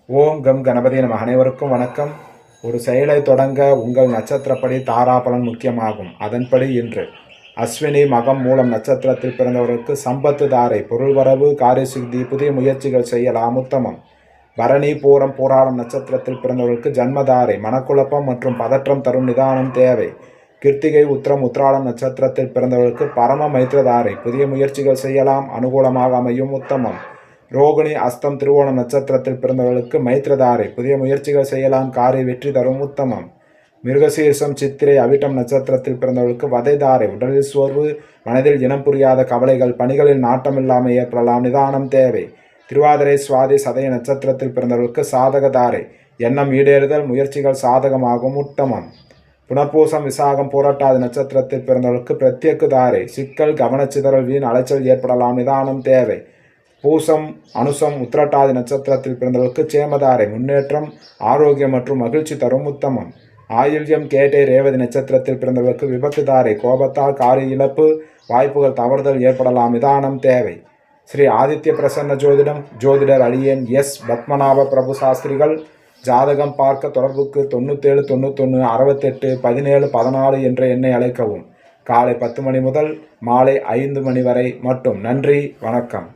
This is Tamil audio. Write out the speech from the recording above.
ஓம் கம் கணபதி நம. அனைவருக்கும் வணக்கம். ஒரு செயலை தொடங்க உங்கள் நட்சத்திரப்படி தாராபலன் முக்கியமாகும். அதன்படி இன்று அஸ்வினி மகம் மூலம் நட்சத்திரத்தில் பிறந்தவர்களுக்கு சம்பத்து தாரை, பொருள் வரவு, காரியசித்தி, புதிய முயற்சிகள் செய்யலாம், உத்தமம். பரணி பூரம் பூராடம் நட்சத்திரத்தில் பிறந்தவர்களுக்கு ஜன்மதாரை, மனக்குழப்பம் மற்றும் பதற்றம் தரும் நிதானம் தேவை. கிருத்திகை உத்திரம் உத்திராடம் நட்சத்திரத்தில் பிறந்தவர்களுக்கு பரம மைத்திரதாரை, புதிய முயற்சிகள் செய்யலாம், அனுகூலமாக அமையும், உத்தமம். ரோகிணி அஸ்தம் திருவோணம் நட்சத்திரத்தில் பிறந்தவர்களுக்கு மைத்திரதாரை, புதிய முயற்சிகள் செய்யலாம், காரிய வெற்றி தரும், உத்தமம். மிருகசீர்ஷம் சித்திரை அவிட்டம் நட்சத்திரத்தில் பிறந்தவர்களுக்கு வதைதாரை, உடலில் சோர்வு, மனதில் இனம் புரியாத கவலைகள், பணிகளில் நாட்டமில்லாமல் ஏற்படலாம், நிதானம் தேவை. திருவாதிரை சுவாதி சதய நட்சத்திரத்தில் பிறந்தவர்களுக்கு சாதகதாரை, எண்ணம் ஈடேறுதல், முயற்சிகள் சாதகமாகும், உத்தமம். புனர்பூசம் விசாகம் போராட்டாதி நட்சத்திரத்தில் பிறந்தவர்களுக்கு பிரத்யேக தாரை, சிக்கல், கவனச்சிதறல், வீண் அலைச்சல் ஏற்படலாம், நிதானம் தேவை. பூசம் அனுசம் உத்திரட்டாதி நட்சத்திரத்தில் பிறந்தவர்களுக்கு சேமதாரை, முன்னேற்றம், ஆரோக்கியம் மற்றும் மகிழ்ச்சி தரும், உத்தமம். ஆயுள்யம் கேட்டை ரேவதி நட்சத்திரத்தில் பிறந்தவர்களுக்கு விபத்துதாரை, கோபத்தால் காரிய இழப்பு, வாய்ப்புகள் தவறுதல் ஏற்படலாம், நிதானம் தேவை. ஸ்ரீ ஆதித்ய பிரசன்ன ஜோதிடம், ஜோதிடர் அடியேன் எஸ் பத்மநாப பிரபு சாஸ்திரிகள். ஜாதகம் பார்க்க தொடர்புக்கு 97 91 68 17 14 என்ற எண்ணை அழைக்கவும். காலை 10 மணி முதல் மாலை 5 மணி வரை மட்டும். நன்றி, வணக்கம்.